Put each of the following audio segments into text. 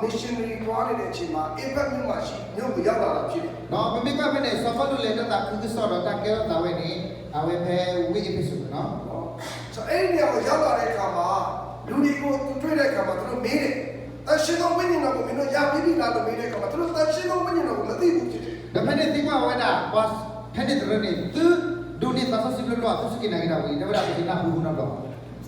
missionary တွားနေတဲ့အချိန်မှာ impact မြို့မှာရှိမြို့ကိုရောက်လာတာဖြစ်တယ်။ နော်မမိကပဲနဲ့စဖတ်လို့လေတာគឺစောတော့တာကဲတော့ဝဲနေအဝဲဖဲဝိအပိစုနော် ဆိုအဲ့ဒီနေရာကိုရောက်လာတဲ့အခါမှာလူတွေကိုတွေ့တဲ့အခါမှာသူတို့မေးတယ်တန်ရှင်းသောဝိညာဉ်တော်ကိုမင်းတို့ရပြီးပြီလားလို့မေးတဲ့အခါမှာသူတို့တန်ရှင်းသောဝိညာဉ်တော်ကိုမသိဘူးဖြစ်တယ်။ ဒါဖက်နဲ့ဒီမှာဝဲတာပါဖက်နဲ့တရနေသူဒုနေသဆစီလို့တော့သူစကိနေကြတာဝေးဒါပေမဲ့ဒီနာဘူးနော်တော့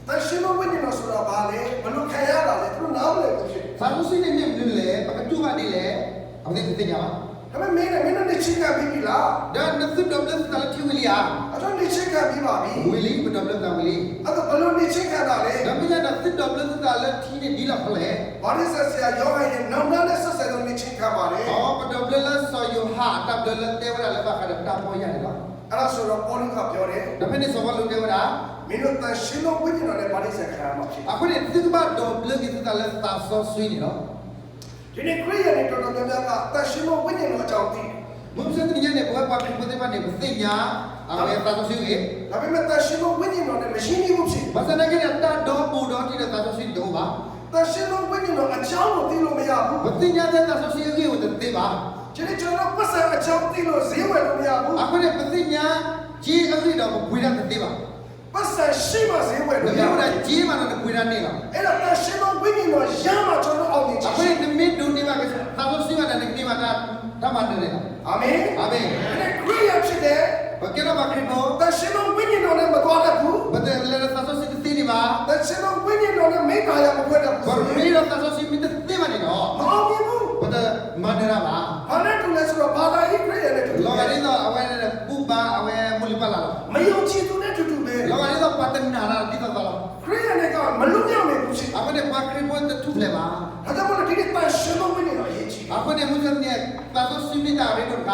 တန်ရှင်းသောဝိညာဉ်တော်ဆိုတာဘာလဲဘလို့ခံရတာလဲသူတို့နားမလည်ဘူးဖြစ်တယ် သာသူစီနေမြင်လို့လေပကတူကနေလေအောင်တဲ့တင်ကြပါ ။ဒါပေမဲ့မင်းတို့နေချစ်ခံပြီးပြီလား ဒါနစ်ဒဘလစတလတီဝီလီယာ ။အဲ့တော့နေချစ်ခံပြီးပါပြီ ဝီလီဘဒဘလတာဝီလီ ။အဲ့တော့ဘလို့နေချစ်ခံတာလဲ ဒါပေမဲ့နစ်ဒဘလစတလတီနေဒီလောက်လေ ။ဘာလို့ဆက်ဆရာယောဟန်ရဲ့နောင်တနဲ့ဆက်ဆံလို့နေချစ်ခံပါလဲ အော်ဘဒဘလဆောယဟာတဘလတေဝရလည်းပါခါတာပေါ်ရတယ်နော် ။အဲ့ဒါဆိုတော့ပေါလုကပြောတယ် ဒါပေမဲ့ဆောဘလူတေဝရ မင်းတို့တန်ရှင်းသောဝိညာဉ်တော်နဲ့ဘာလို့ဆက်ခံရမှာဖြစ်လဲ အခုနေဒီကဘဒဘလကိတလစတာဆောဆွေးနေနော် ။ဒီနေ့ခရိယန်တွေတော်တော်များများကတန်ရှင်းသောဝိညာဉ်တော်အကြောင်းသိတယ် မုန်းစတဲ့ညနေဘောပါခိပတဲ့ပါနေပသိညာအဝဲတာဆောဆွေး ။ဒါပေမဲ့တန်ရှင်းသောဝိညာဉ်တော်နဲ့မရှိနေဘူးဖြစ်တယ် ဘာစနာကနေတာတော့ပူတော့တိတဲ့တာဆောဆွေးတော့ပါ ။တန်ရှင်းသောဝိညာဉ်တော်အကြောင်းကိုသိလို့မရဘူး မသိညာတဲ့တာဆောဆွေးကိုတေးပါ ။ဒီနေ့ကျွန်တော်ပတ်စံအကြောင်းသိလို့ဈေးဝယ်လို့မရဘူး အခုနေပသိညာကြီးအရိတော့ဝေရတဲ့တေးပါ ။ပတ်စံရှိမှဈေးဝယ် ဘ လို့ ယ် ရ လို ဘူး လဲကြီးမှတော့ဝေရနေလား ။အဲ့ဒါတန်ရှင်းသောဝိညာဉ်တော်ရမှကျွန်တော်အောင်မြင်ချ အ င် ခွ ရှိ င့်နမစ်ဒုနေပါကသာသောစီမတဲ့နေမှာတာတမန်တယ် အာမင် အာမင် အဲ့ခရိယာဖြစ်တဲ့ ဘကရဘာခိဘော တန်ရှင်သောဝိညာဉ်တော်နဲ့မသွားတတ်ဘူး ဘတဲ့လေသာသောစီတိနေပါ တန်ရှင်သောဝိညာဉ်တော်နဲ့မိခါရမဖွဲ့တတ် ဘာ ဘူး ရီတော့သာသောစီမတဲ့တေးမနေတော့ မအောင်မြင်ဘူး ဘတဲ့မန္တရာပါ ဘာနဲ့တူလဲဆိုတော့ဘာသာရေးခရိယာနဲ့တူ လောကရင်းတော့အဝဲနဲ့ပူပါအဝဲမူလပလာ မယုံကြည်သူနဲ့တူတူပဲ လောကရင်းတော့ပတ်တဲ့နာရာဒီတော့တော့ ခရိယာနဲ့ကမလွတ်မြောက်နိုင်ဘူးရှိ အခုနေပါခိဘောတဲ့ထုလေပါ ဒါကြောင့်မလို့ဒီနေ့တန်ရှင်သောဝိညာဉ်တော်အရေးကြီးတယ် အခုနေမှုစတဲ့သာသောစီမတဲ့ရီတော့က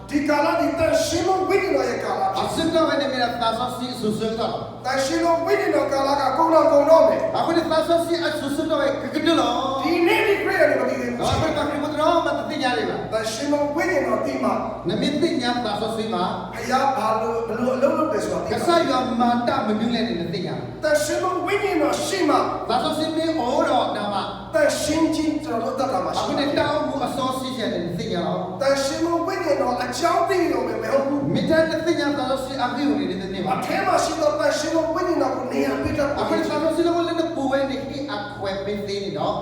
ဒီကာလဒီတန်ရှင်သောဝိညာဉ်တော်ရဲ့ကာလ အစတော့နေမြတ်သာသောစီဆူဆတော့ တန်ရှင်သောဝိညာဉ်တော်ကာလကကုန်တော့မယ် အခုနေသာသောစီအဆူဆတော့ကကဒလော ဒီနေ့ဒီခရိယာတွေမသိသေးဘူး တော့ဘာခိဘောတော့မသိကြလေပါ တန်ရှင်သောဝိညာဉ်တော်တိမှ နမစ်တိညာသာသောစီမှာ ဘုရားဘာလို့ဘလို့အလုံးလုံးတယ်ဆိုတာသိ က ပါ ဆာယမန္တမနုလည်းနေသိညာ တန်ရှင်သောဝိညာဉ်တော်ရှိမှ သာသောစီမေဩတော်နာမ တန်ရှင်ကြီးကျွန်တော်တို့တတ်တာမှာ အခု ရှိ နေ တယ် တောင်းမှုအစောစီချက်နေသိညာ တန်ရှင်သောဝိညာဉ်တော်အကြောင်းသိရုံနဲ့မဟုတ်ဘူး မိတဲ့သိညာသာသောစီအကိဝင်နေတဲ့နေပါ အထဲမှာရှိသောတန်ရှင်သောဝိညာဉ်တော်ကိုနေရာပေးတတ် အခု ပါ နေသာသောစီလည်းလည်းပူဝဲနေခိအခွဲပင်းသေးနေတော့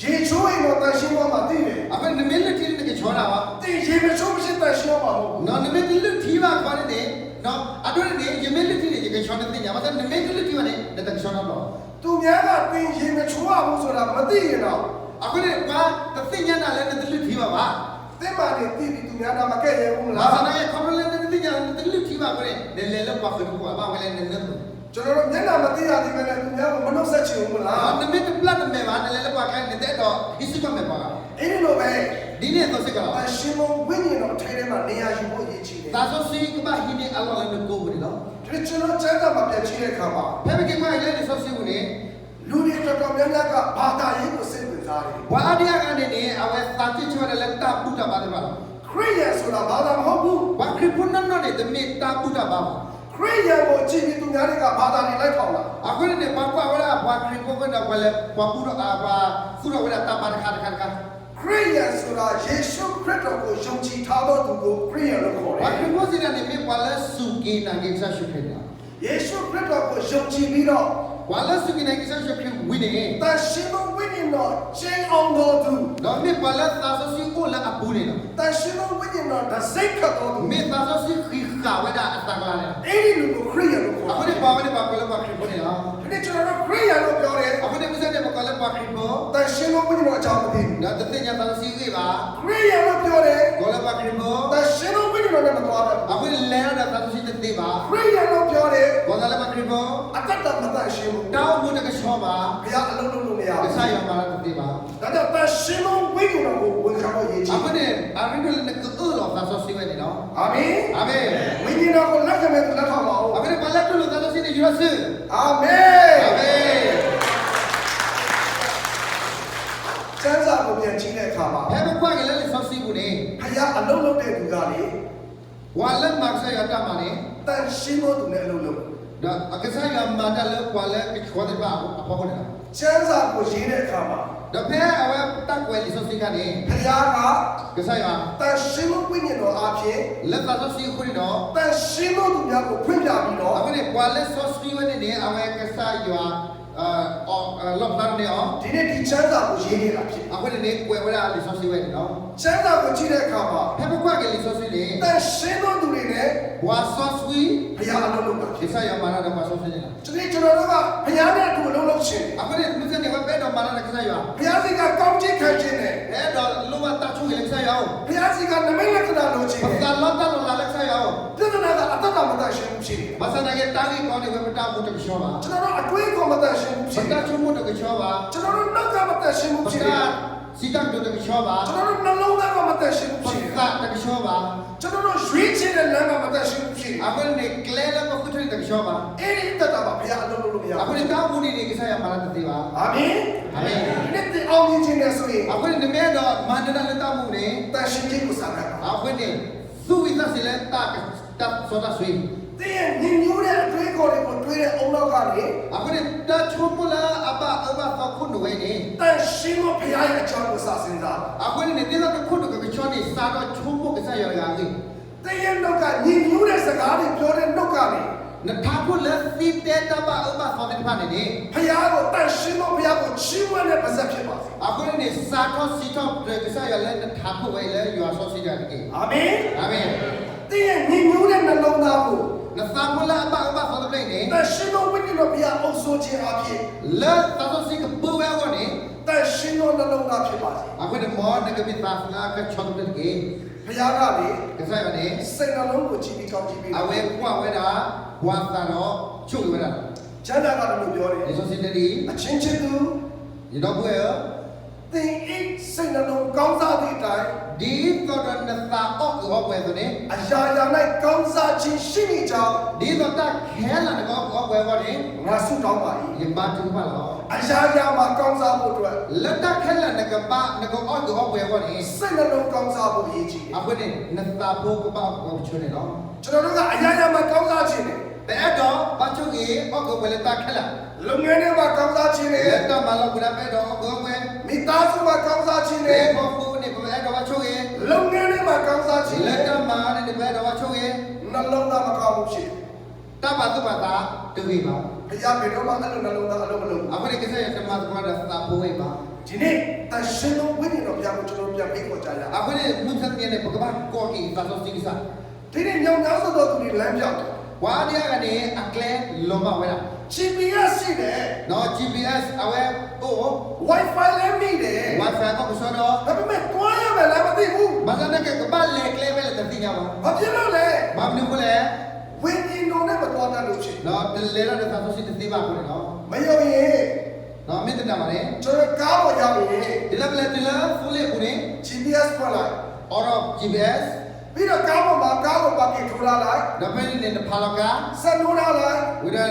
ရေချိုးရင်တော့တန်ရှင်တော်မှာသိတယ် အခုနမစ်လက်တီနေချောတာပါ သိရေမချိုးမရှိတန်ရှင်တော်မှာမဟုတ်ဘူး နော်နမစ်လက်တီပါခေါ်နေတယ်နော်အတွင်းနေယမစ်လက်တီနေကချောနေသိညာမတဲ့နမစ်လက်တီကနေတဲ့ချောတော့ သူများကသိရေမချိုးရဘူးဆိုတာမသိရင်တော့ အခုနေကသိညာနာလည်းတဲ့လက်တီပါပါ သင်ပါနေသိပြီးသူများကမကဲ့ရဲဘူးမ လာ လား စနာရဲ့ခေါ်လည်းတဲ့သိညာတဲ့လက်တီပါကိုလေလေလောက်ပါခလို့ပါဝဲလည်းနေနေ ကျွန်တော်တို့မျက်နှာမသိရသေးပဲနဲ့သူများကမနှုတ်ဆက်ချင်ဘူးမလား နမစ်ပလတ်မဲပါလည်းလောက်ပါခိုင်းနေတဲ့တော့ဟိစိကမဲပါ အဲ့ဒီလိုပဲ ဒီနေ့တော့စက တ လာ န်ရှင်သောဝိညာဉ်တော်အထဲထဲမှာနေရာယူဖို့ရည်ကြီးတယ် သာဆိုစီကဘာဟိနေအလ္လာဟ်လည်းကိုဘူးနော် ဒီကျွန်တော်ကျမ်းစာမှာပြန်ကြည့်တဲ့အခါမှာ ဖဲမကိမိုင်လည်းဆိုစီဘူးနေ လူတွေတော်တော်များများကဘာသာရေးကိုစိတ်ဝင်စားတယ် ဝါဒီယာကနေနေအဝဲသာတိချွတ်လည်းတာပုတာပါတယ်ပါ ခရိယန်ဆိုတာဘာသာမဟုတ်ဘူး ဝါခရိပုန်နော်နေတမေတာပုတာပါ ခရိယန်ကိုကြည့်ပြီးသူများတွေကဘာသာတွေလိုက်ထောင်လာ အခုနေပါကွာဝလာဝါခရိပုန်ကတော့ဝလဲဝါပုရအဘာသူရဝလာတာပါခါခါခါ ခရိယန်ဆိုတာယေရှုခရစ်တော်ကိုယုံကြည်ထားသောသူကိုခရိယန်လို့ခေါ် ဝါခ တယ် ရိပုန်စီနေမေဝလာစုကီနာကိစ္စရှုခေတာ ယေရှုခရစ်တော်ကိုယုံကြည်ပြီးတော့ ဝါလာစုကီနာကိစ္စရှုခေဝိနေ တန်ရှင်သောဝိညာဉ်တော်ကျင်းအောင်တော်သူ တော့မေဝလာသာဆိုစီကိုလာအပူနေနော် တန်ရှင်သောဝိညာဉ်တော်တစ်စိတ်ခတ်တော်သူ မေသာဆိုစီခိခါဝဒါအတကလာနေ အဲ့ဒီလူကိုခရိယန်လို့ခေါ် အခု တယ် နေပါဝနေပါကလည်းပါခရိပုန်နော် ဒီနေ့ကျွန်တော်တို့ခရိယန်လို့ပြောတယ် အခုနေမစတဲ့ပါကလည်းပါခရိပုန် တန်ရှင်သောဝိညာဉ်တော်အကြောင်းမသိဘူး ဒါတဲ့ညာသာစီကေပါ ခရိယန်လို့ပြောတယ် ကိုလည်းပါခရိပုန် တန်ရှင်သောဝိညာဉ်တော်နဲ့မသွားဘူး အခုလဲရတာသာစီတဲ့ပါ ခရိယန်လို့ပြောတယ် ကိုလည်းပါခရိပုန် အတ္တမတန်ရှင်ဘူး တောင်းမှုတကရှောပါ ဘုရားအလုံးလုံးလို့မရ က ဘူး စားရမှာတဲ့ပါ ဒါကြောင့်တန်ရှင်သောဝိညာဉ်တော်ကိုဝန်ခံဖို့ရည်ကြီး အခုနေအရင်ကလည်းကတော့သာဆိုစီဝဲနေနော် အာမင် အာမင် ဝိညာဉ်တော်ကိုလက်ခံမဲ့သူလက်ထောက်ပါဦး အခုနေပါလက်တူလို့သာဆိုစီနေယူရစ အာမင် အာမင် ကျမ်းစာကိုပြန်ကြည့်တဲ့အခါမှာ ဘယ်မှာကလည်းဆောစီဘူးနေ ဘုရားအလုံးလုံးတဲ့သူကလေ ဝါလက်မတ်ဆရတာမနေ တန်ရှင်သောသူနဲ့အလုံးလုံး ဒါအကစားရမှာတယ်ကွာလည်းခေါ်တယ်ပါအဖော်နေတာ ကျမ်းစာကိုရေးတဲ့အခါမှာ ဒါဖဲအဝဲတက်ွယ် ယ်လီဆိုစီကနေ ဖျားက ကစားရ တန်ရှင်းသောဝိညာဉ်တော်အဖြစ် လက်သာဆိုစီခုရီတော့ တန်ရှင်းသောသူများကိုဖွင့်ပြပြီးတော့ အခုနေကွာလက်ဆိုစီဝနေနေအဝဲကစားရလော့ဘန်နေအောင် ဒီနေ့ဒီချမ်းသာကိုရေးနေတာဖြစ် အခုနေကွယ်ဝဲလာလီဆိုစီဝဲနေတော့ ချမ်းသာကိုကြည့်တဲ့အခါမှာ ဖက်ကွက်ကလီဆိုစီလေ တန်ရှင်းသောသူတွေနဲ့ ဝါဆိုစီ ဖျားအလုံးလုံးပါဖြစ် ကစားရမာနာတော့ဝါဆိုစီနေတာ ဒီနေ့ကျွန်တော်တို့ကဖျားနဲ့အတူအလုံးလုံးရှင် အခုနေလူစနေဝဲပဲတော့မာနာကစားရ ဖျားစီကကောင်းချီးခံခြင်းနဲ့ အဲ့တော့လူမတာချူကလေးကစားရအောင် ဖျားစီကနမိတ်လက္ခဏာလိုချင် ပ တယ် တလောတလောလာလက်စားရအောင် ပြဿနာကအတ္တမတန်ရှင်းမှုရှိတယ် ဘာသာနဲ့တာဂီကောင်းနေဝဲမတာဘူးတကရှောပါ ကျွန်တော်တို့အတွေးကိုမတန်ရှင်းမှု ပ ရှိတ တာ ယ် ချူမှုတကရှောပါ ကျွန်တော်တို့နောက်ကမတန်ရှင်းမှု ပ ရှိတ တာ ယ် စီတန်တို့တကရှောပါ ကျွန်တော်တို့နှလုံးသားကမတန်ရှင်းမှု ပ ရှိတယ် တာတကရှောပါ ကျွန်တော်တို့ရွေးချယ်တဲ့လမ်းကမတန်ရှင်းမှုရှိတယ် အခုနေကလဲလည်းမခုထွေးတကရှောပါ အဲ့ဒီတက်တာပါဘုရားအလုံးလုံးလို့မရ အခု ဘူး နေတောင်းမှုနေကစားရမာနာတသေးပါ အာမင် အာမင် ဒီနေ့ဒီအောင်မြင်ခြင်းနဲ့ဆိုရင် အခုနေမဲတော့မန္တနာလက်တောင်းမှုနေ တန်ရှင်းခြင်းကိုစားရပါ အခုနေသူဝိသစီလက်တာတပ်စောတာဆွေ တင်းရဲ့ညီညွတ်တဲ့အတွေးခေါ်တွေကိုတွေးတဲ့အုံနောက်ကနေ အခုနေတာချုံမလာအဘတော့ခုနဝဲနေ တန်ရှင်းသောဘုရားရဲ့အကြောင်းကိုစားစင်စား အခုနေတင်းတော့ခုနကချောနေစားတော့ချုံမကစားရရလေ တင်းရဲ့နောက်ကညီညွတ်တဲ့စကားတွေပြောတဲ့နှုတ်ကနေ နထာခုလက်စီတဲတဘအဘသောတဲ့ဖာနေနေ ဘုရားကိုတန်ရှင်းသောဘုရားကိုချီးမွမ်းတဲ့ပါဇက်ဖြစ်ပါစေ အခုနေစားတော့စီတော့ကစားရလဲနထာခုဝဲလဲယူဆောစီတယ်ကေ အာမင် အာမင် တင်းရဲ့ညီညွတ်တဲ့နှလုံးသားကို နသာမလာအဘသောတဲ့နေ တန်ရှင်းသောဝိညာဉ်တော်ဘုရားအုပ်စိုးခြင်းအဖြစ် လဲသောစီကပူဝဲကနေ တန်ရှင်းသောနှလုံးသားဖြစ်ပါစေ အခုနေမောနကပိတာနာကချောတဲ့ကေ ဘုရားကလေ ကစားရနေ စိတ်နှလုံးကိုကြည်ပြီးကောင်းကြည့်ပြီး အဝဲကွာဝဲတာဘွာတာတော့ချုပ်ဝဲတာ ကျမ်းစာကလည်းပြောတယ် ဒီဆိုစီတဲ့ဒီ အချင်းချင်းသူ ဒီတော့ဘွဲ သင်ဤစိတ်နှလုံးကောင်းစားသည့်အတိုင်း ဒီတော့နသာအော့ကောဘွဲဆိုနေ အရာရာ၌ကောင်းစားခြင်းရှိနေကြောင်း ဒီတော့တာခဲလာတဲ့ကောဘွဲကနေ ငါဆုတောင်းပါ၏ ယမတူပါလား အရာရာမှာကောင်းစားဖို့အတွက် လက်တခဲလာတဲ့ကပါငကောအော့ကောဘွဲကနေ စိတ်နှလုံးကောင်းစားဖို့အရေးကြီးတယ် အခုနေနသာဖို့ကပါကောချွနေတော့ ကျွန်တော်တို့ကအရာရာမှာကောင်းစားခြင်းနဲ့ တဲ့တော့ဘာချုပ်ကြီးအော့ကောဘွဲလက်တခဲလာ လုပ်ငန်းတွေမှာကောင်းစားခြင်းနဲ့ လက်တမလောက်ကတော့ပဲတော့ကောဘွဲ မိသားစုမှာကောင်းစားခြင်း လေ နဲ့ ဖို့ဖို့နေဘဲတော့ဘာချုပ်ကြီး လုပ်ငန်းတွေမှာကောင်းစားခြင်း လ နဲ့ က်တမနေဘဲတော့ဘာချုပ်ကြီး နှလုံးသားမကောင်းမှုဖြစ် တပါတပါတာတူပြီပါ ဘုရားဘယ်တော့မှအဲ့လိုနှလုံးသားအလုပ်မလုပ်ဘူး အခုဒီကိစ္စရတမတ်ကွာတဲ့သာပိုးဝေးပါ ဒီနေ့တန်ရှင်းသောဝိညာဉ်တော်ဘုရားကိုကျွန်တော်ပြန်ပြီးခေါ်ကြရအောင် အခုဒီမွတ်ဆက်မြတဲ့ပကပကောကီသာသောစီကိစ္စ ဒီနေ့ညောင်များစွာသောသူတွေလမ်းပြောက်တယ် ဝါဒီယာကနေအကလဲလုံးမဝဲတာ GPS ရှိတယ် နော် GPS အဝဲအို Wi-Fi လည်းမိတယ် Wi-Fi ကောဆိုတော့ ဒါပေမဲ့တွားရမယ်လားမသိဘူး မစတဲ့ကပလေကလဲပဲတဲ့တင်ရပါ ဘာဖြစ်လို့လဲ မမနုကလဲ ဝိညာဉ်တော်နဲ့မတွားတတ်လို့ရှိရင် နော်တလေရတဲ့သာသောစီတိပါကိုနော် မယုံရင် နော်မင်းတက်ပါလေ ကျွန်တော်ကားပေါ်ရောက်ရင် ဒီလက်လက်ဒီလက်ဖူးလေးကိုနေ GPS ဖွင့်လိုက် အော် GPS ပြီးတော့ကားပေါ်မှာကားကိုပါကင်ထိုးလာလိုက် ဒါပဲနေဖာလကာ ဆက်လို့လာလိုက် ဝိရန်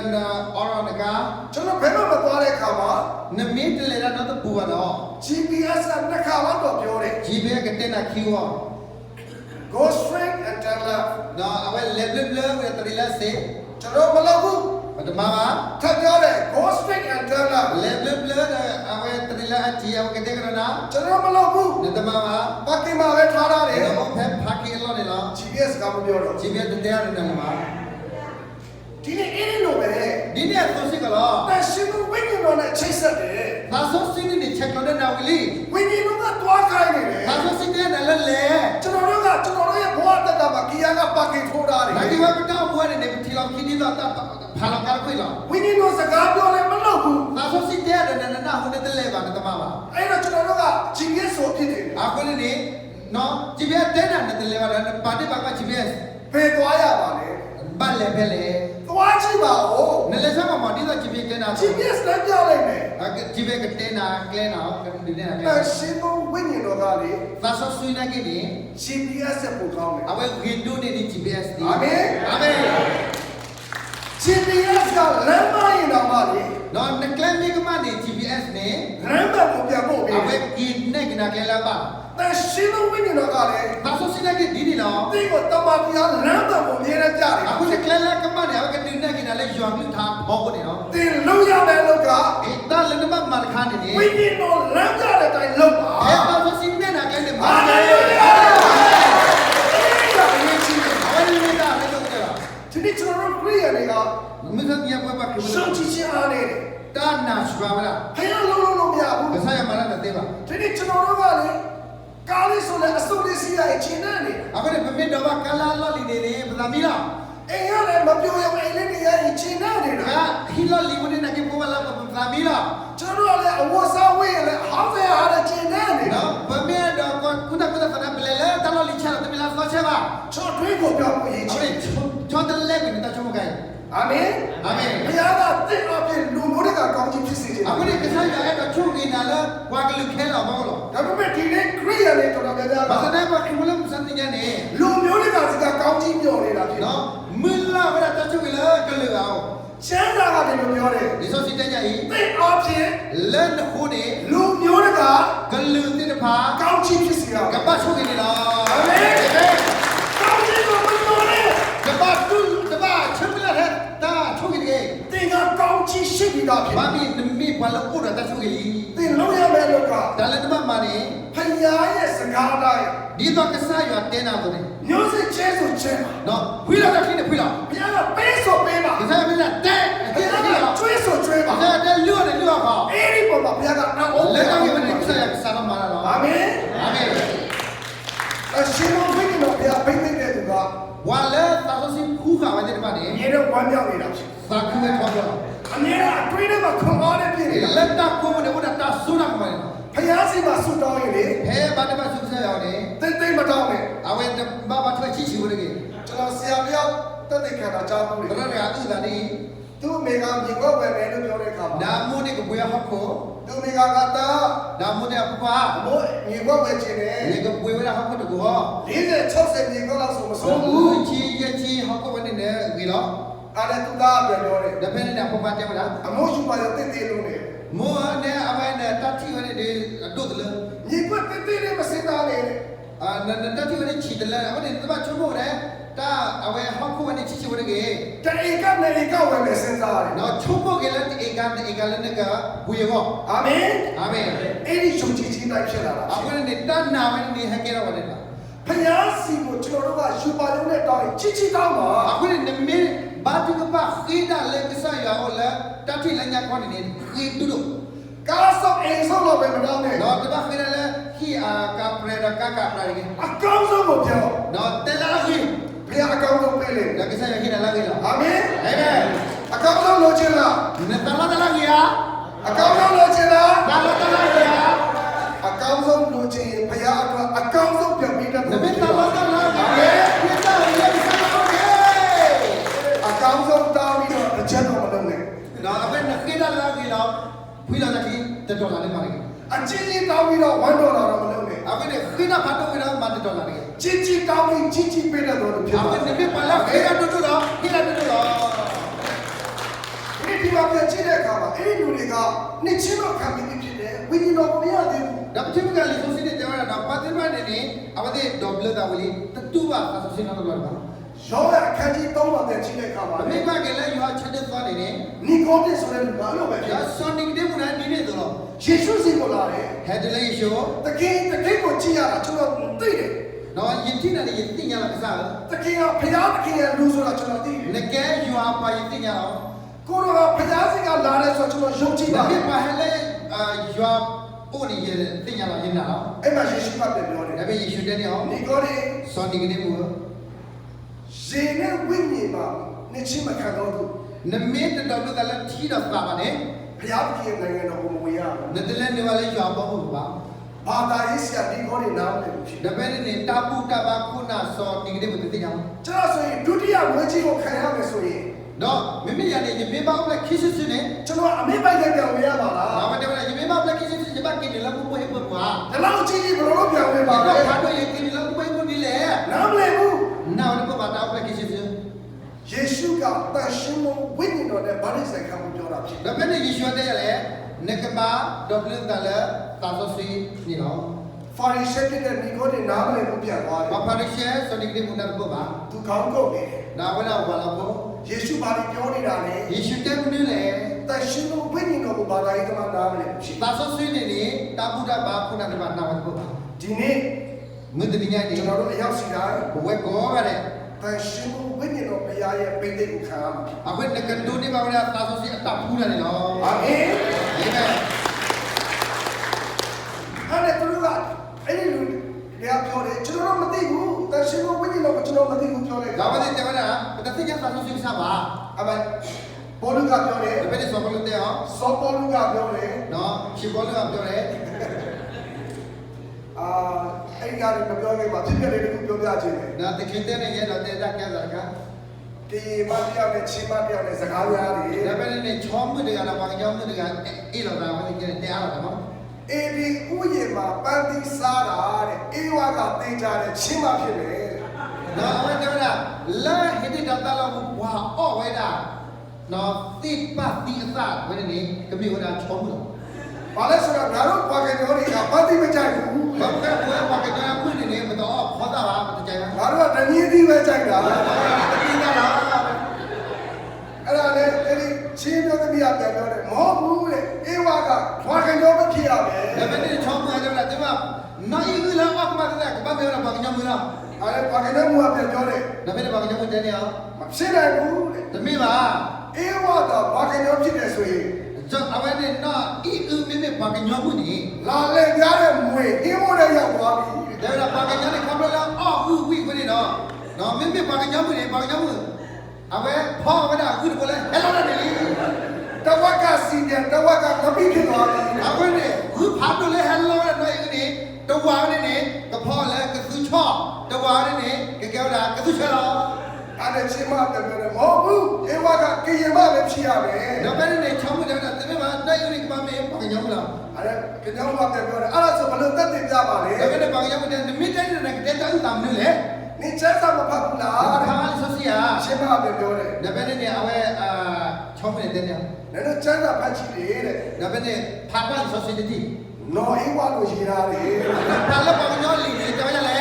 အော်နကာ ကျွန်တော်ဘယ်မှမသွားတဲ့အခါမှာ နမင်းတလေရတော့ပူပါတော့ GPS ကနှစ်ခါလောက်တော့ပြောတယ် GPS ကတဲ့နာခီဝါ Go straight and turn left နော်အဝဲလက်ဘလဝဲတရီလာစေ ကျွန်တော်မလုပ်ဘူး ပထမပါ ထပ်ပြောတယ် Go straight and turn left လက်ဘလအဝဲတရီလာအချီအဝဲကတဲ့ကရနာ ကျွန်တော်မလုပ်ဘူး နတမပါ ပါကင်မှာပဲထားထားတယ် ဒီတော့ဖက်ဖာကီလောနေလား GPS ကမပြောတော့ GPS တဲ့ရနေလား ဒီနေ့အင်းလိုပဲ ဒီနေ့ဆိုစီကလား တန်ရှင်ကိုဝိညာဉ်တော်နဲ့ချိတ်ဆက်တယ် သာဆိုစီနေချက်လို့တဲ့နာဝီလီ ဝိညာဉ်တော်ကတွားခိုင်းနေတယ် သာဆိုစီတဲ့လည်းလေ ကျွန်တော်တို့ရဲ့ဘဝတက်တာမှာဂီယာကပါကင်ထိုးထားတယ် ဒါဒီဝဘတောဘွဲနေပြီထီလောက်ခီဒီတော့ဖာလကာခွေလား ဝိညာဉ်တော်စကားပြောလဲမလုပ်ဘူး သာဆိုစီတဲ့တဲ့နာဟိုတဲ့လေပါနတမပါ အဲ့တော့ကျွန်တော်တို့က GPS ဆိုဖြစ်တယ် အခုနေနော် GPS တဲ့တဲ့လေပါပါတဲ့ပါက GPS ဘယ်သွားရပါလဲ ဘာလဲပဲလေ သွားကြည့်ပါဦး နလေsama ma di da GPS တဲ့နာ GPS လည်းပြောလိုက်မယ် GPS ကတဲ့နာကလဲနာဒီတဲ့နာ တန်ရှင်ကိုဝိညာဉ်တော်ကလေ သာဆိုဆွေးနေကိနေ GPS ဆက်ပို့ကောင်းတယ် အဝဲဂင်ဒိုနေဒီ GPS ဒီ အာမင် အာမင် GPS ကလမ်းမရင်တော်မှလေ နော်နကလမီကမနေ GPS နေ လမ်းမကိုပြန်ပို့ အ ပြီး ဝဲဂင်နေကနာကလဲလာပါ တန်ရှင်ကိုဝိညာဉ်တော်ကလေ သာဆိုဆွေးနေကိဒီဒီနော် ဒီကိုတမန်တရားလမ်းမကိုမြဲတမ်းကြတယ် အခုနကလလာကမနေအဝဲကတင်နေကိနာလဲယွမ်လူထားဘောကနေနော် တင်လုံရတဲ့လောက်က အေးတာလည်းမမခါနေနေ ဝိညာဉ်တော်လမ်းကြတဲ့အတိုင်းလုပ်ပါ အဲ့ဒါ ဟာလေလုယာအေးဒါအရေးကြီးတယ် အဝိမေတာလည်းတော့ကြလား ဒီနေ့ကျွန်တော်တို့ခရိယာတွေက မင်းတို့ရပွဲပါကိ ရှုံးချခြင်းအားနေတယ် တာနာစပါလား ဖခင်လုံးလုံးမရဘူး ကစားရမှာလည်းတဲ့ပါ ဒီနေ့ကျွန်တော်တို့ကလေကားလေးဆိုလည်းအစုပ်လေးစီးရရင်ချိန်နေတယ် အခုလည်းမင်းတော့ကလာလော်လီနေနေပသာမီလား အိမ်ရလည်းမပြောရဘူးအိမ်လေးနေရရင်ချိန်နေတယ် ဟာဟီလော်လီဝင်နေကြပေါ်လာပသာမီလား ကျွန်တော်တို့ကလည်းအဝတ်စားဝေးရလည်းဟောင်းစရာဟာလည်းချိန်နေတယ် နော်ဗမေတော့ကုသသနာပလေလေတလော်လီချာတမီလားဆောချပါ ကျွန်တော်တွေးကိုပြောဖို့ရည် အ ချ မေ င် ချောတလဲကနေတချုံကိုင် အာမင် အာမင် ဘုရားကတင့်အပြင်လူမျိုးတွေကကောင်းချီးဖြစ်စေခြင်း အခုလည်းကစားရတဲ့ချုံနေတာလားဝါကလူခဲလာဘောလို့ ဒါပေမဲ့ဒီနေ့ခရိယာတွေတော်တော်များများ ဘာ က သာနဲ့ဘာကိမလို့စံတင်နေ လူမျိုးတွေကစကားကောင်းချီးပြောနေတာဖြစ် နော်မင်းလာဝရတချုံလေကလူအောင် ချမ်းသာကဒီလိုပြောတယ် ဒီဆိုစီတကြကြီး တင့်အပြင် လန်ခုနေ လူမျိုးတွေက ကလူတင်တဖာ ကောင်းချီးဖြစ်စေတာ ကပတ်ချုံနေလား အာမင်ကောင်းချီးကိုမပြောနဲ့ ကပတ်တူတပါချုံလာတဲ့တာချုံနေ တင်ကကောင်းချီးရှိပြီးသားဖြစ် ဘာမီနမီဘာလို့ကိုရတချုံကြီး တင်လုံးရမယ်လို့က ဒါလည်းတမမာနေ ဖခင်ရဲ့စကားတိုင်း ဒီတော့ကစားရတဲ့နာတော့ မျိုးစစ်ချဲဆိုချဲပါ နော်ခွေးလာတဲ့ခင်းနေခွေးလာ ဘုရားကပေးဆိုပေးပါ ဒီစားမင်းလာတဲ့ ဘုရားကကျွေးဆိုကျွေးပါ ဒါတဲ့လူရတယ်လူရပါ အဲ့ဒီပေါ်မှာဘုရားကအော် လက်တော်ရဲ့ကစားရစားတော့မာလာ အာမင် အာမင် အရှင်တော်ဝိညာဉ်တော်ဘုရားပိတ်သိတဲ့သူက ဝါလဲသာသစီခုခါဝတဲ့တပါနေ မြေတော့ဝမ်းမြောက်နေတာဖြစ် သာခုမဲ့ထောက်တော့ အမြဲတမ်းအတွင်းထဲမှာခွန်အားနဲ့ပြည့်နေတာ လက်တာကိုမနေဝတာတာဆူနာမှာ ဘုရားစီမှာဆုတောင်းရင်လေ ဟဲဘာတမဆုဆက်ရောက်နေ တိတ်တိတ်မတောင်းနဲ့ အဝဲဘာဘာထွက်ချီချီဝင်နေ ကျွန်တော်ဆရာတယောက်တက်တဲ့ခံတာကြားဘူးလေ ဘရရအတူတာနေ သူ့မိကမြေကောက်ပဲမယ်လို့ပြောတဲ့အခါမှာ ဒါမိုးနေကဘွေဟက်ကို သူ့မိကကတာ ဒါမိုးနေပပ အမိုးမြေကောက်ပဲခြင်းတယ် ရေကဘွေဝရဟက်ကိုတကော 40 60မြေကောက်လောက်ဆိုမဆုံးဘူး ချီရချီဟက်ကိုဝင်နေကြီးတော့ အဲ့ဒါသူသားပြန်ပြောတယ် ဒါပဲနေပပတဲ့မလား အမိုးရှူပါရတိတ်တိတ်လို့နေ မိုးနဲ့အဝဲနဲ့တတိဝင်နေတို့တယ် မြေကွက်တိတ်တိတ်လေးမစင်သားနေ အာနတတိဝင်ချီတယ်အဝဲနဲ့တမချုံဖို့တယ်တာအဝဲဟက်ကိုဝင်ချီချီဝင်နေ တအိကနဲ့အိကဝယ်မယ်စဉ်းစားရတယ် နော်ချုံဖို့ကလည်းဧကနဲ့ဧကလည်းကဘွေရော အာမင် အာမင် အဲ့ဒီယုံကြည်ခြင်းတိုင်းဖြစ်လာတာ အခုလည်းတဏ္ဍာဝင်နေဟကေရောဝင်နေတာ ဖယားစီကိုကျွန်တော်တို့ကယူပါလုံးနဲ့တောင်းရင်ချစ်ချစ်တောင်းပါ အခုလည်းနမေဘာတိကပါခိဒါလည်းကစားရအောင်လားတတိလည်းညခွန်နေခိတူလို့ ကားဆောက်အိမ်ဆောက်လို့ပဲမတောင်းနဲ့ နော်တပါခိလည်းဟီအာကပရဒကာကပရဂေ အကောင်းဆုံးကိုပြော နော်တဲလာခိ ဖယားအကောင်းဆုံးပေးလေ လကစားရခိလာဂေလာ အာမင် ဟဲ့မဲ အကောင်းဆုံးလိုချင်လား နတလာတလာဂေယာ အကောင်းဆုံးလိုချင်လား ဒါလာတလာဂေယာ အကောင်းဆုံးလိုချင်ရင်ဖယားအတွက်အကောင်းဆုံးပြန်ပေးတတ် န တယ် မေတလာတလာဂေခိတာရဲ့စားတော့ဂေ အကောင်းဆုံးတောင်းပြီးတော့အချက်တော်မလုပ်နဲ့ နော်အဖေနခိဒါလာဂေလာခွေးလာတဲ့ခိတတော်လာနေပါလေ အချင်းချင်းတောင်းပြီးတော့$1တော့မလုပ်နဲ့ အဖေနဲ့ခိဒါဖတ်တော့ဂေလာမတတော်လာနေ ချင်းချင်းတောင်းပြီးချင်းချင်းပေးတတ်တော်လို့ဖြစ် အ ပါ ဖေ တယ် နမေပါလာခိဒါတူတူတော့ခိဒါတူတူတော့ ဒီမှာပြန်ကြည့်တဲ့အခါမှာအဲ့ဒီလူတွေကနှစ်ချင်းတော့ခံပြီးဖြစ်တယ်ဝိညာဉ်တော်မရသေးဘူး ဒါပတိမကလေးဆိုစစ်တဲ့ကြောင်းတော့ပတ်သက်မှနေနေအဝတဲ့ဒေါဘလတာဝလီတတူပါအဆင်းတော့လာပါ ရောရအခန်းကြီး3မှာပြန်ကြည့်တဲ့အခါမှာ အမေကကလည်းယူဟာချက်တဲ့သွားနေနေ နီကိုဒစ်ဆိုတဲ့လူကအဲ့လိုပဲဖြစ် ဒါဆွန်နစ်တဲ့မူနာဒီနေတော့ ယေရှုစီကိုလာတယ် ဟက်ဒလေးရှို တကယ်ကိုကြည့်ရတာကျွန်တော်သိတယ် တော့ယင်တိနာရဲ့တင်ညာကစား တကယ်ကဖျားတကယ်လူဆိုတာကျွန်တော်သိတယ် ငကဲယူဟာပါယင်တင်ညာတော့ ကိုတော့ဖျားစီကလာတယ်ဆိုတော့ကျွန်တော်ယုံကြည် ဒါ ပါ ပြပါဟလဲယူဟာပို့နေရဲ့တင်ညာလာရင်တော့ အဲ့မှာယေရှုကပြန်ပြောတယ် ဒါပေယေရှုတဲ့နေအောင် နီကိုဒစ် ဆွန်နစ်တဲ့မူ ရေနဲ့ဝိညာဉ်မှာနှစ်ချင်းမခံတော့ဘူး နမေတတော်ကလည်းထီတော့ပါပါနဲ့ ဖျားတကယ်နိုင်ငံတော်ကိုမဝင်ရဘူး နတလည်းနေပါလေယူဟာပေါ့ဘူးပါ ဘာသာရေးဆရာနီကိုဒစ်နားမလည်ဘူးဖြစ် ဒါပဲနေတာပူတဘာခုနာစောဒီကနေ့မသိကြအောင် ကျွန်တော်ဆိုရင်ဒုတိယဝဲကြီးကိုခံရမယ်ဆိုရင် နော်မိမိရနေဒီမေဘောက်လက်ခိစစ်စစ်နေ ကျွန်တော်အမေပိုက်တဲ့ပြောင်းဝင်ရပါလား ဘာမှတမန်ဒီမေဘောက်လက်ခိစစ်စစ်ဘာကိနေလောက်ကိုဟဲ့ပေါ်ကွာ ဒီလောက်ကြီးကြီးဘယ်လိုပြောင်းဝင်ပါ ဘာ လဲ တော့ဘာတော့ယကိနေလောက်ကိုကိုဒီလေ နားမလည်ဘူး နောက်တော့ဘာတော့လက်ခိစစ်စစ် ယေရှုကတန်ရှင်းသောဝိညာဉ်တော်နဲ့ဗာလိဆိုင်ခံမှုပြောတာဖြစ်တယ် ဒါပဲနေယေရှုတဲ့လေနကဘာဒေါပလင်တလေတာဆိုစီနေတော့ ဖာရိရှဲဖြစ်တဲ့နီကိုဒစ်နားမလည်ဘူးပြန်သွားတယ် ဘာပါရရှဲဆိုဒီကနေ့မနာဘောပါ သူကောင်းကုန်နေတယ် ဒါဝလာဘာလာဘော ယေရှုဘာလို့ပြောနေတာလဲ ယေရှုတဲ့မနေလေ တန်ရှင်းသောဝိညာဉ်တော်ကိုဘာသာရေးသမားနားမလည်ဘူးဖြစ် တာဆိုစီနေနေတာပူတဘာခုနာတဘာနာဝဘောပါ ဒီနေ့ มือตัวนี้ไงดิ ကျွန်တော်တို့အရောက်စီတိုင်း บวกก้อกันเลย တန်ရှင်မှုဝိညာဉ်တော်ဘုရားရဲ့ပိဋကကိုခံရမှာ เอาไว้ในกันดูนี่มาเวลาตาสุสีตับพูดอะไรเนาะ အာမင် เห็นไหม အဲ့ဒါသူတို့ကအဲ့ဒီလူတွေကပြောတယ်ကျွန်တော်တို့မသိဘူးတန်ရှင်မှုဝိညာဉ်တော်ကိုကျွန်တော်မသိဘူးပြောတယ် เราไม่ได้เจอนะแต่ที่ยังตาสุสีทราบว่า အမေဘောလူကပြောတယ် จะเป็นสอบปลุกเตะเหรอ စောဘောလူကပြောတယ် เนาะชิบอลก็ပြောတယ် အာအဲ့ဒီကနေမပြောခင်မှာဖြစ်ဖြစ်လေးတစ်ခုပြောပြခြင်းတယ် นะแต่คิดတဲ့เนี่ยเราเตะได้แค่ไหนกัน ဒီမတရားနဲ့ချင်းမတရားနဲ့စကားများတယ် แล้วเป็นเนี่ยชอมมือเดียวกันเราบางอย่างมือเดียวกันอีเราเราไม่ได้เตะอะไรกันมั้ง အေဒီဥယျာဉ်မှာပန်းသီးစားတာတဲ့အေဝါကတင်ကြတဲ့ချင်းမဖြစ်မယ်တဲ့ เนาะเอาไว้เดี๋ยวนะแล้วเห็นที่ดับตาเราว้าอ้อไว้ได้เนาะตีปัดตีอัดไว้ในนี้ก็มีคนอ่ะชอมมือ ဘာလဲဆိုတော့ငါတို့ဘာကညောတွေကပန်းသီးမကြိုက်ဘူး บางแค่ผู้บางแค่เนี่ยมือในนี้มันต้องขอตาบ้ามันจะใจมั้ย ငါတို့ကတနည်းသီးပဲကြိုက်တာ ตีได้หรอ အဲ့ဒါနဲ့အဲ့ဒီချင်းပြောသမီးကပြန်ပြောတယ်မဟုတ်ဘူးတဲ့အေဝါကဘာကညောမဖြစ်ရမယ် แล้วเป็นเนี่ยชอมมือเดี๋ยวนะแต่ว่าน้อยมือแล้วออกมาแต่ก็บ้าไม่เอาบางอย่างมือแล้ว အဲ့ဒါဘာကညောကပြန်ပြောတယ် แล้วเป็นบางอย่างมือเนี่ย မဖြစ်နိုင်ဘူးတဲ့ แต่ไม่ว่า အေဝါကဘာကညောဖြစ်တယ်ဆိုရင် จะเอาไว้เนี่ยเนาะอีไม่บางอย่างมือนี่ လာလဲကြတဲ့မွေအေဝါနဲ့ရောက်သွားပြီတဲ့ เดี๋ยวเราบางอย่างเนี่ยขับรถแล้วอ้อวิ่งคนนี้เนาะเนาะไม่บางอย่างมือเนี่ยบางอย่างมือเอาไว้พ่อไม่ได้คือคนเลยเฮ้ยเราเนี่ย တဝက်ကစီတယ်တဝက်ကကပိဖြစ်သွားပြီ เอาไว้เนี่ยคือพับเลยเฮ้ยเราเนี่ยนี่ตัวเนี่ยก็พ่อแล้วก็คือชอบตัวเนี่ยก็แก้วด่าก็คือเชื่อเรา အဲ့ဒါချင်းမပြန်ပြောတယ်မဟုတ်ဘူးအေဝါကကရင်မပဲဖြစ်ရမယ် แล้วเป็นเนี่ยชอบมือเดี๋ยวนะแต่ไม่ว่าได้อยู่ในบ้านไม่บางอย่างมือเรา အဲ့ဒါကညောကပြန်ပြောတယ်အဲ့ဒါဆိုဘယ်လိုတက်တင်ပြပါလဲ แล้วเป็นบางอย่างมือเนี่ยไม่ได้เนี่ยเดี๋ยวจะตามนี่แหละ နင်ချက်စာမဖတ်ဘူးလား ทางโซเชียล ချင်းမပြန်ပြောတယ် แล้วเป็นเนี่ยเอาไว้ชอบมือเนี่ย နင်တို့ချက်စာဖတ်ကြည့်လေတဲ့ แล้วเป็นเนี่ยพักบ้านโซเชียลที่ နော်အေဝါလို့ရေးထားတယ် ถ้าเราบางอย่างลีเนี่ยจะว่าอะไร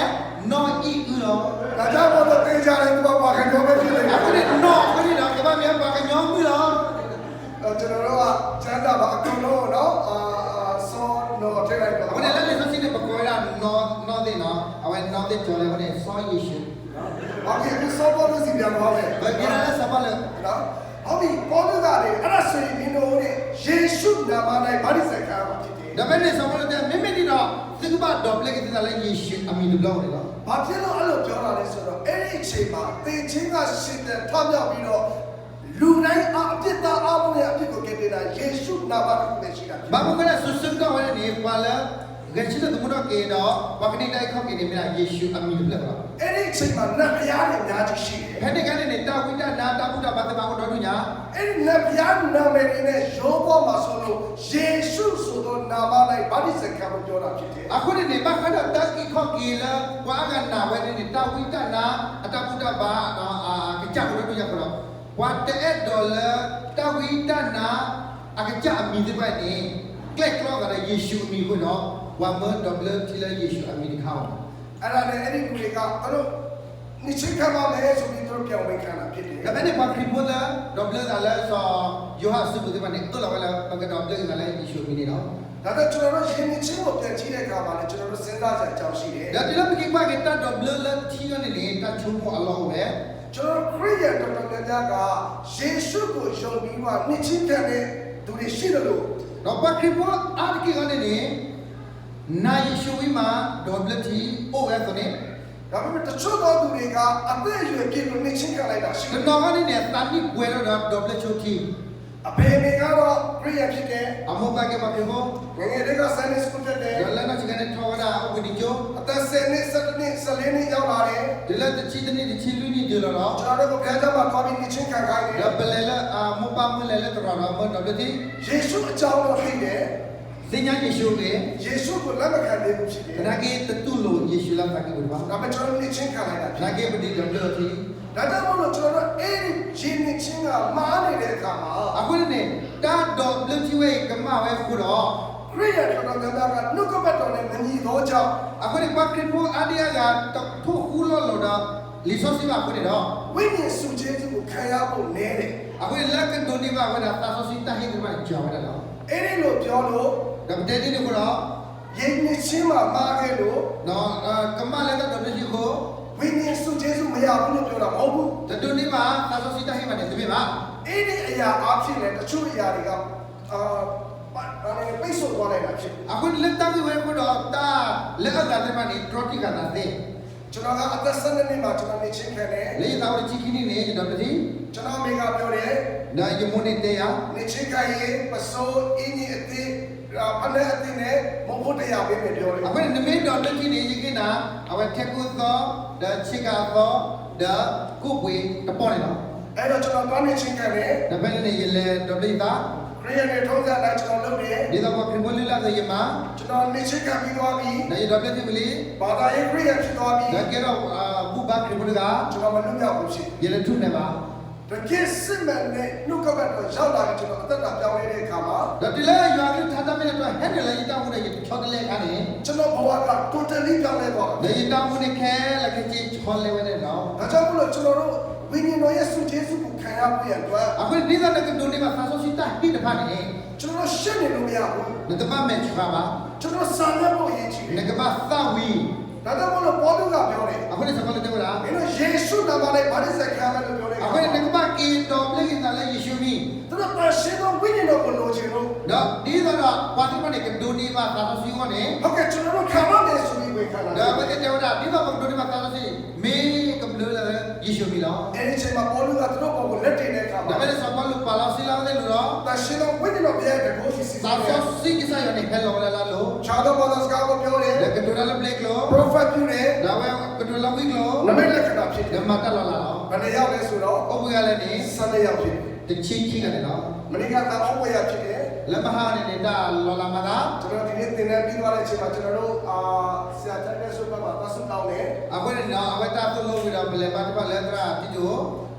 นออีอือเนาะ ဒါကြောင့်မို့လို့တင်ကြတယ်သူကဘာကညောပဲဖြစ်နေတယ် အခုเนี่ยนอคนนี้เนาะก็ว่าเนี่ยบางอย่างมือเนาะ ကျွန်တော်တို့ကချက်စာပါအကုန်လုံးနော်ဆောနော်ထိလိုက်တော့ အခုเนี่ยแล้วเนี่ยโซเชียลเนี่ยปกตินอเนี่ยเนาะเอาไว้นอเนี่ยจอเลยคนเนี่ยซอยยิชู ဘာဖြစ်လို့ဆောပေါ်လို့စီပြန်သွားလဲ ဘယ်ကြလဲစပါလဲ နော်ဟုတ်ပြီပေါ်လို့ကလေအဲ့ဒါဆိုရင်မင်းတို့နဲ့ယေရှုနာမ၌ဗာရိစကားမှာဖြစ်တယ် ဒါပေမဲ့စပါလို့တဲ့မိမိဒီတော့သင်္ကပဒေါပလက်ကိတလည်းယေရှုအမီလူလောက်နေတော့ ဘာဖြစ်လို့အဲ့လိုပြောတာလဲဆိုတော့အဲ့ဒီအချိန်မှာသင်ချင်းကရှင်တဲ့ထွမြောက်ပြီးတော့လူတိုင်းအပြစ်သားအမှုရဲ့အပြစ်ကိုကယ်တင်တာယေရှုနာမတော်နဲ့ရှိတာဖြစ် ဘာမကလည်းဆွတ်ကဝရနေပါလားဂချိတဲ့သူတို့ကေတော့ဘာကနေတိုက်ခောက်ကနေမြာယေရှုအမီလူလောက်တော့ အဲ့ဒီအချိန်မှာနတ်ဘုရားတွေအများကြီးရှိတယ် ဖက်တဲ့ကနေတာဝိတနာတာဘုဒ္ဓဘာသာဘာကိုတော်ညာ အဲ့ဒီနတ်ဘုရားနာမည်တွေနဲ့ရောပေါ်မှာဆိုလို့ယေရှုဆိုသောနာမ၌ဗာရိစကားကိုပြောတာဖြစ်တယ် အခုနေဘာခတော့တက်ကိခောက်ကေလာကွာကနာဝဲနေတာဝိတနာအတဘုဒ္ဓဘာကကြကိုတော်ညာကတော့ဝတ်တဲ့ဒေါ်လာတာဝိတနာအကကြအမီဒီပိုင်နေကလစ်လောကရဲ့ယေရှုအမီကိုတော့ဝမ်မဒေါ်ဘလတီလာယေရှုအမီဒီခေါင်း အဲ့ဒါနဲ့အဲ့ဒီကူတွေကအဲ့လိုနိချိခါပါမယ်ဆိုပြီးသူတို့ပြောင်းဝင်ခံတာဖြစ်တယ် Tapi ni pakri pula double adalah so you have to do mana itu lah kalau pakai double adalah isu ini dah. ဒါပေမဲ့ကျွန်တော်တို့ယဉ်ကျေးခြင်းကိုပြန်ကြည့်တဲ့အခါမှာလည်းကျွန်တော်တို့စဉ်းစားကြအကြောင်းရှိတယ် Dan tidak pergi pakai kita double lah tiga ni kita cuma Allah we. ကျွန်တော်ခရစ်ယာန်တော်တော်များများကယေရှုကိုယုံပြီးမှနှစ်ချင်းခံတဲ့သူတွေရှိတယ်လို့ Dan pakri pula ada kita ni na isu ini mah double ti oh ya tu ni. ဒါပေမဲ့တချို့သောသူတွေကအသက်အရွယ်ပြည့်လို့နှစ်ချင်းခံလိုက်တာရှိတယ် Kenapa ni tadi gue dah double cuci. အဖေမိကတော့ခရစ်ယာန်ဖြစ်တယ် Amo pakai pakri pula. ငယ်ငယ်လေးကဆန်နစ်စကူတက်တယ် Jalan nak cakap ni tahu dah aku di jo. အသက်10နှစ်17နှစ်14နှစ်ရောက်လာတယ် Jalan tu cita ni di cilu ni je lah. ကျွန်တော်တို့ကဘုရားကျောင်းမှာသွားပြီးနှစ်ချင်းခံခိုင်းတယ် Double lah muka mula terus amo double ti. ယေရှုအကြောင်းကိုသိတယ် Sinya Yesus ni. ယေရှုကိုလက်မခံသေးဘူးဖြစ်တယ် Kenapa tentu lo Yesus lah pakai berapa? ဒါပေမဲ့ကျွန်တော်တို့နှစ်ချင်းခံလိုက်တာဖြစ်တယ် Kenapa berdiri double ti? ဒါကြောင့်မို့လို့ကျွန်တော်တို့အဲ့ဒီယဉ်နှစ်ချင်းကမားနေတဲ့အခါမှာ Aku ni dah double ti we kemau we kudo. ခရစ်ယာန်တော်တော်များများကနှုတ်ကပတ်တော်နဲ့မညီသောကြောင့် Aku ni pakai pun ada yang tak tu kulo lo dah. Lisos ni aku ni dah. ဝိညာဉ်စုကျေးဇူးကိုခံရဖို့နည်းတယ် Aku ni lagi tu ni aku dah tak sosial tahi tu macam dah lah. အဲ့ဒီလိုပြောလို့ Dah betul ni kudo. ယေနေချင်းမှာမာခဲ့လို့ နော်ကမလည်းတော့တကြီးကို ဝိညာဉ်စုကျေးဇူးမရဘူးလို့ပြောတာမဟုတ်ဘူး တတူနေမှာသာသောစီတဟိမနဲ့တပြပါ အဲ့ဒီအရာအဖြစ်နဲ့တချို့အရာတွေကပိတ်ဆို့သွားနိုင်တာဖြစ် အခုလက်တောင်းဝဲကိုတော့တာလက်အပ်တဲ့မှာနေထရိုတီကနာတဲ့ ကျွန်တော်ကအသက်12နှစ်မှာကျွန်တော်နေချင်းခံတယ် လေသာဝချီခင်းနေကျွန်တော်တကြီး ကျွန်တော်မိကပြောတယ် ဒါယမုန်နေတဲ့ နေချင်းခံရင်ပစိုးအင်းကြီးအသေးဖလက်အသေးနဲ့မဟုတ်တရားပဲပြောတယ် အခုနမေတော်တကြီးနေရကိနာအဝထက်ကုသောဒါချီကတော့ဒါကုပွေတပေါ်နေတော့ အဲ့တော့ကျွန်တော်သွားနေချင်းခံတယ် ဒါပဲနေရလေတော်လိတာ ခရီးနဲ့ထုံးစံတိုင်းကျွန်တော်လုပ်တယ် ဒီတော့ခရမလီလာတဲ့ယမ ကျွန်တော်နေချင်းခံပြီးသွားပြီ ဒါရတော်တဲ့မလီ ဘာသာရေးခရီးဖြစ်သွားပြီ ဒါကဲတော့ဘူဘာခရမလီက ကျွန်တော်မလွတ်မြောက်ဘူးဖြစ် ရလေထုနေပါ တကယ်စစ်မှန်တဲ့နှုတ်ကပတ်တော်ရောက်လာပြီးကျွန်တော်အသက်တာပြောင်းလဲတဲ့အခါမှာ ဒါတလေရွာကထားတာမဲ့တော့ဟဲ့တယ်လေတောင်းနေချောတလေခါနေ ကျွန်တော်ဘဝက totally ပြောင်းလဲသွားတယ် လေတောင်းနေခဲလက်ခချီချောလေဝနေတော့ ဒါကြောင့်မလို့ကျွန်တော်တို့ဝိညာဉ်တော်ရဲ့ဆုကျေးဇူးကိုခံရဖို့ရအတွက် အခုဒီတော့ကဒုန်နေမှာသာဆိုစီတာဟိတဖာနေ ကျွန်တော်ရှင်းနေလို့မရဘူး နတမမဲ့ချပါပါ ကျွန်တော်စာရွက်ဖို့အရေးကြီးတယ် နကဘာသဝီ ဒါကြောင့်မလို့ပေါလုကပြောတယ် အခုနေစမလို့တဲ့လား မင်းတို့ယေရှုနာမနဲ့ဗာဒိစခံမယ်လို့ပြောတယ် အခုနကဘာကီတော်ပလေကင်တယ်ယေရှုမီ သူတို့ပါရှင်တော်ဝိညာဉ်တော်ကိုလိုချင်လို့ တော့ဒီတော့ဘာတိမနေကဒုန်နေမှာသာဆိုစီကိုနေ ဟုတ်ကဲ့ကျွန်တော်တို့ခံရမယ်ဆိုပြီးဝင်ခံတာ ဒါပဲတဲ့တော့ဒီတော့ဒုန်နေမှာသာဆိုစီမေကဘလလာယေရှုမီလော အဲ့ဒီချိန်မှာပေါလုကသူတို့ပေါ်ကိုလက်တင်တဲ့အခါ ဒါ မှာ ပဲစမလို့ပါလာစီလာတဲ့လူတော့ ပါရှင်တော်ဝိညာဉ်တော်ဘုရားတကူစီစီ သာဆိုစီကိစ္စရနေဟဲလောလာလို့ ခြားသောဘာသာစကားကိုပြောတယ် လကဒူလာပလေကလော prophet ပြုတယ် ဒါပဲကဒူလာဝီကလော နမိတ်လက္ခဏာဖြစ်တ ဓ ယ် မ္မတလာလာ ဘယ်နှယောက်လဲဆိုတော့ အုပ်ကလည်းနေ 12ယောက်ဖြစ်တယ် တချီချီကနေတော့ မနေ့ကတော့အောက်ဝေရဖြစ်တယ် လမဟာနေတာလောလာမသာ ကျွန်တော်ဒီနေ့သင်တန်းပြီးသွားတဲ့အချိန်မှာကျွန်တော်တို့ဆရာတက်တဲ့ဆုပ်မှာသတ်ဆုပ်တောင်းတယ် အခုနေတော့အဝတာသူ့လို့ပြီးတော့ဘယ်ပါတပါလက်ထရာတိကျို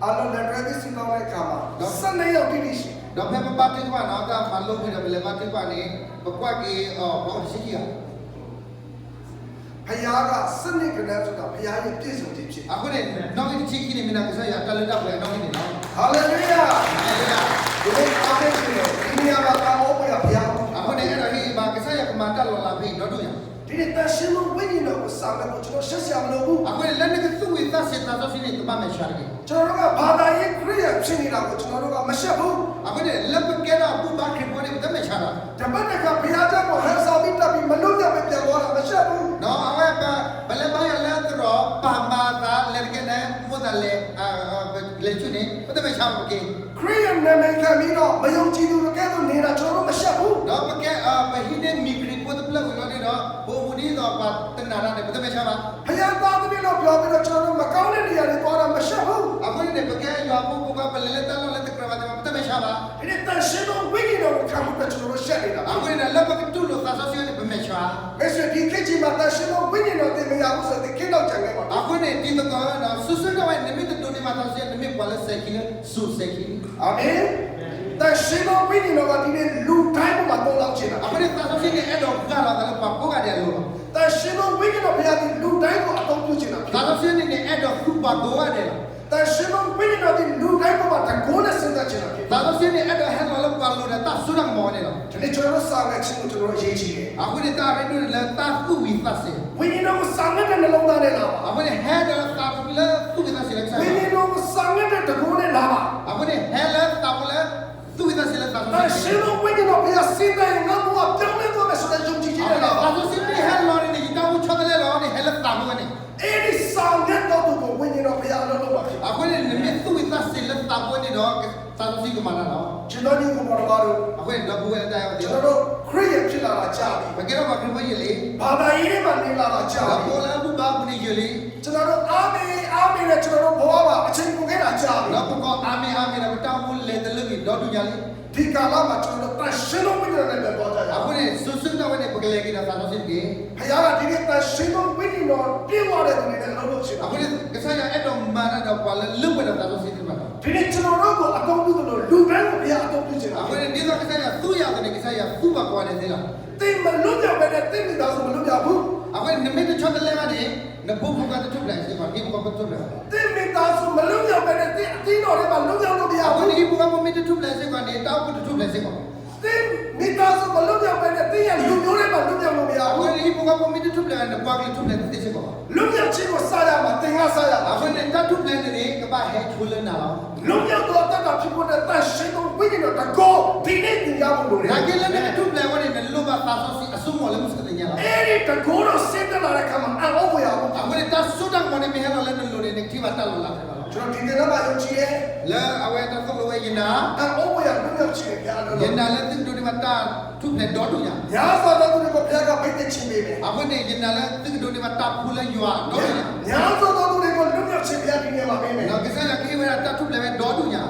အားလုံးလက်တွဲပြီးဆုပ်တောင်းတဲ့အခါမှာ12ယောက်တိတိရှိ တော့ဖက်ပါတိကတော့တာမလို့ပြီးတော့ဘယ်ပါတိပါနေဘကွက်ကီဘောရှိကြီး ဖခင်ကစနစ်ကလေးဆိုတာဖခင်ရဲ့ပြည့်စုံခြင်းဖြစ် အခုနေနောက်တစ်ချီကြီးနေမနာကစားရကလတော့လည်းနောက်နေတော့ ဟာလေလုယာဒီနေ့အားဖြင့်ဒီနေရာမှာအောက်ဝေရဘုရား အခုနေအဲ့တော့ဒီဘာကစားရကမတလောလာပြီတော့တို့ရ ဒီနေ့တန်ရှင်လို့ဝိညာဉ်တော်ကိုစာမယ်ကိုကျွန်တော်ရှက်ရမလို့ဘူး အခုလည်းနေကသူ့ဝိသစေတာဆိုစီနေတမမဲ့ရှာတယ် ကျွန်တော်တို့ကဘာသာရေးခရိယာဖြစ်နေတာကိုကျွန်တော်တို့ကမရှက်ဘူး အခုနေလက်ပကဲတော့ဘူဘာခေပေါ်နေတမရှာတာ တပတ်တခါဘုရားကြောင့်ဟန်ဆောင်ပြီးတက်ပြီးမလို့ရပဲပြန်သွားတာမရှက်ဘူး နော်အဝဲပါဘယ်ပါရလဲတော့ပါမာသာလက်ကနေမုဒလေလေချွနေတမရှာမကေ ခရိယာနာမည်ခံပြီးတော့မယုံကြည်သူတွေကဲတော့နေတာကျွန်တော်တို့မရှက်ဘူး တော့ပကဲဘဟိနေမီဂရီပိုတပလောက်လို့နေတော့ဘိုမူဒီတော့ပါတနာရနဲ့တမရှာပါ ဘုရားသားသမီးတို့ပြောပြီးတော့ကျွန်တော်တို့မကောင်းတဲ့နေရာတွေသွားတာမရှက်ဘူး အခုနေပကဲရွာပုကပလဲတလို့လက်တကရပါတမရှာပါ ဒီနေ့တန်ရှင်တို့ဝိညာဉ်တော်ကိုခံဖို့ကျွန်တော်တို့ရှက်နေတာ အခုနေလက်ပကတူလို့သာဆိုစီနေပမရှာ မိတ်ဆွေဒီခေတ်ကြီးမှာတန်ရှင်တို့ဝိညာဉ်တော်တင်မရဘူးဆိုတဲ့ခေတ်တော့ကြံခဲ့ပါ အခုနေဒီတော့နော်ဆူဆူတော့နေမိတတူနေမှာသာစီနေမိဘာလဲစက်ကီဆူစက်ကီ အာမင်တန်ရှင်တို့ဝိညာဉ်တော်ကဒီနေ့လူတိုင်းပေါ်မှာတောင်းလောက်ချင်တာ အခုနေသာဆိုစီနေအဲ့တော့ကလာတယ်ပါကိုကတယ်လို့ တန်ရှင်တို့ဝိညာဉ်တော်ဘုရားဒီလူတိုင်းကိုအတောင်းပြုချင်တာ သာဆိုစီနေအဲ့တော့သူ့ပါကိုရတယ် တန်ရှင်တို့ဝိညာဉ်တော်ဒီလူတိုင်းပေါ်မှာတကုန်းနဲ့စဉ်းစားချင်တာဖြစ် သာဆိုစီနေအဲ့တော့ဟဲ့လို့ပါလို့တာဆူရမောနေတော့ ဒီနေ့ကျွန်တော်တို့စာမဲ့ချင်းကိုကျွန်တော်တို့ရေးချင်တယ် အခုနေတာရင်းတို့လည်းတာသူ့ဝိသစေ ဝိညာဉ်တော်ကိုစာမဲ့တဲ့နှလုံးသားနဲ့လာပါ အခုနေဟဲ့တော့တာပလသူ့ဝိသစေလည်း ဝိ ဆိုင် ညာဉ်တော်ကိုစာမဲ့တဲ့တကုန်းနဲ့လာပါ အခုနေဟဲ့လည်းတာပလသူ့ဝိသစေလည်းတာ တန်ရှင်တို့ဝိညာဉ်တော်ဘုရားစဉ်းစားရင်ငါဘုရားပြောင်းလဲသွားမယ်ဆိုတဲ့ယုံကြည်ခြင်းနဲ့လာပါ သာဆိုစီနေဟဲ့လို့နေဒီတောင်းချတယ်လို့နေဟဲ့လည်းတာမကနေ အဲ့ဒီစာမဲ့တော်ကိုဝိညာဉ်တော်ဘုရားအလုပ်လုပ်ပါဖြစ် အခုနေမြတ်သူ့ဝိသစေလည်းတာမကနေတော့သာဆိုစီကမလာတော့ ကျွန်တော်ဒီကိုပေါ်တော်တို့ အခုနေတော့ဘူးလည်းတရားတယ် ကျွန်တော်တို့ခရစ်ယာန်ဖြစ်လာတာကြာပြီ ဘယ်ကတော့မှခရမကြီးလေ ဘာသာရေးတွေမှာနေလာတာကြာ တော့ ပြီ ဘောလာဘူးဘာဘူးနေကြလေ ကျွန်တော်တို့အာမင်နဲ့ကျွန်တော်တို့ဘဝမှာအချိန်ကုန်ခဲ့တာကြာပြီ တော့ကောအာမေအာမေတော့တောင်းဘူးလေတလို့ပြီးတော့တူကြလေ ဒီကာလမှာကျွန်တော်တို့တန်ရှင်တော်ဝိညာဉ်တော်နဲ့ပေါ်ကြရ အခု အောင် နေစွစွတော့နေပကလေးကသာဆိုစီပြေ ဘုရားကဒီနေ့တန်ရှင်တော်ဝိညာဉ်တော်ပြည့်ဝတဲ့သူတွေနဲ့အလုပ်လုပ်ချင်တာ အခုနေကစားရအဲ့တော့မာနတော့ပါလေလွတ်ဝဲတော့သာဆိုစီဒီမှာ ဒီနေ့ကျွန်တော်တို့ကိုအကောင်းပြုလို့လူတိုင်းကိုဘုရားအကောင်းပြုချင်တာ အခုနေဒီတော့ကစားရသူ့ရတယ်ကစားရသူ့ဘကွာနေသေးလား တင်မလွတ်ကြပဲနဲ့တင်မိသားစုမလွတ်ကြဘူး အခုနေမိတချောတယ်လည်းကနေနဘုဘကတထုတ်လိုက်စီပါဒီဘကထုတ်လိုက် တင်မိသားစုမလွတ်ကြပဲနဲ့တင်အတင်းတော်တွေမှာလွတ်ကြလို့မရ အခု ဘူး ဒီဘကမိတထုတ်လိုက်စီကနေတောက်ကိုထုတ်လိုက်စီကော တ မိသားစုမလွတ်မြောက်ပဲနဲ့တင်းရလူမျိုးတွေမှာလွတ်မြောက်လို့မရ အခု ဘူး ဒီဘောကမီတူပလန်ပွားကလေးတူပလန်တိချေကော လွတ်မြောက်ခြင်းကိုစားရမှာသင်ကစားရမှာ အခုနဲ့တတူပလန်နေကပါဟဲချူလနာ လွတ်မြောက်တော့တတ်တာဖြစ်ဖို့နဲ့တန်ရှင်းသောဝိညာဉ်တော်တကောဒီနေ့သင်ရဖို့လိုတယ် ဒါကလည်းနဲ့တူပလန်ဝင်နေလို့ပါသာဆိုစီအစုံမလည်းမစတဲ့ညာလား အဲ့ဒီတကောတော့စင်တက်လာတဲ့ခါမှာအံ့ဩဖွယ်ရဘူး အခုနဲ့တဆူတန်မနေမဟဲတော့လည်းလို့နေတိပါတက်လို့လာတယ် ကျွန်တော်ဒီနေ့မှာယုံကြည်ရဲ့ လဲအဝဲတော့လို့ဝဲရင်နာ အံ့ဩဖွယ်ရလွတ်မြောက်ခြင်းပြလို့ ရင်နာလည်းတူဒီမှာတာတူပလန်တော့တူညာ ညာစွာသောသူတွေကိုဘုရားကပိတ်သိခြင်းပေးမယ် အခုနဲ့ရင်နာလည်းတူဒီမှာတာဖူးလဲရွာတော့ညာ ညာစွာသောသူတွေကိုလွတ်မြောက်ခြင်းဘုရားဒီနေ့မှာပေးမယ် နော်ကစားရကိဝဲတာတူပလန်တော့တူညာ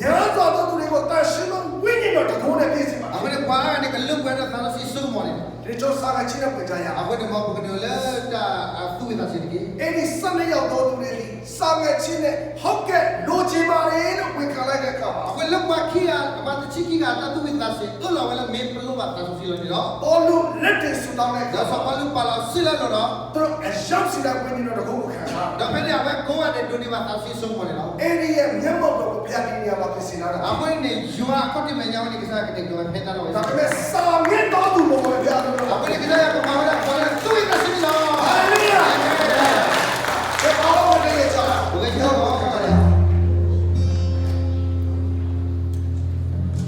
ညာစွာသောသူတွေကိုတန်ရှင်းသောဝိညာဉ်တော်တကောနဲ့ပြည့်စုံပါ အခုနဲ့ဘာကနေကလုံဝဲတော့သာစီစုံမော်နေ ဒီကြောင့်စားကချင်းနဲ့ပြန်ကြရအောင် အခုနဲ့မောပကနော်လဲတာသူ့ဝိသားစီတကြီး အဲ့ဒီ12ရောက်သောသူတွေဒီစားကချင်းနဲ့ဟုတ်ကဲ့လိုချင်ပါလေလို့ဝန်ခံလိုက်တဲ့အခါမှာ အခုလောက်ပါခီယာဘာတချီကီကတာသူ့ဝိသားစီတော့လာဝဲလဲမေပလို့ပါသာစီလို့နေတော့ ဘောလူလက်တွေဆူတောင်းတဲ့အခါ ဒါဆိုပါလို့ပါလာစီလာတော့ သူတို့အရောက်စီတဲ့ဝိညာဉ်တော်တကောကိုခံစား ဒါပဲလေအဝဲကိုရတဲ့ဒုဒီမှာသာစီစုံမော်နေတော့ အဲ့ဒီရဲ့မျက်မှောက်တော်ကိုဘုရားဒီနေရာမှာပြင်ဆင်လာတာ အခုနဲ့ယူဟာကောတိမညာဝင်ကစားကတဲ့တော့ဖက်တာတော့ ဒါပေမဲ့စား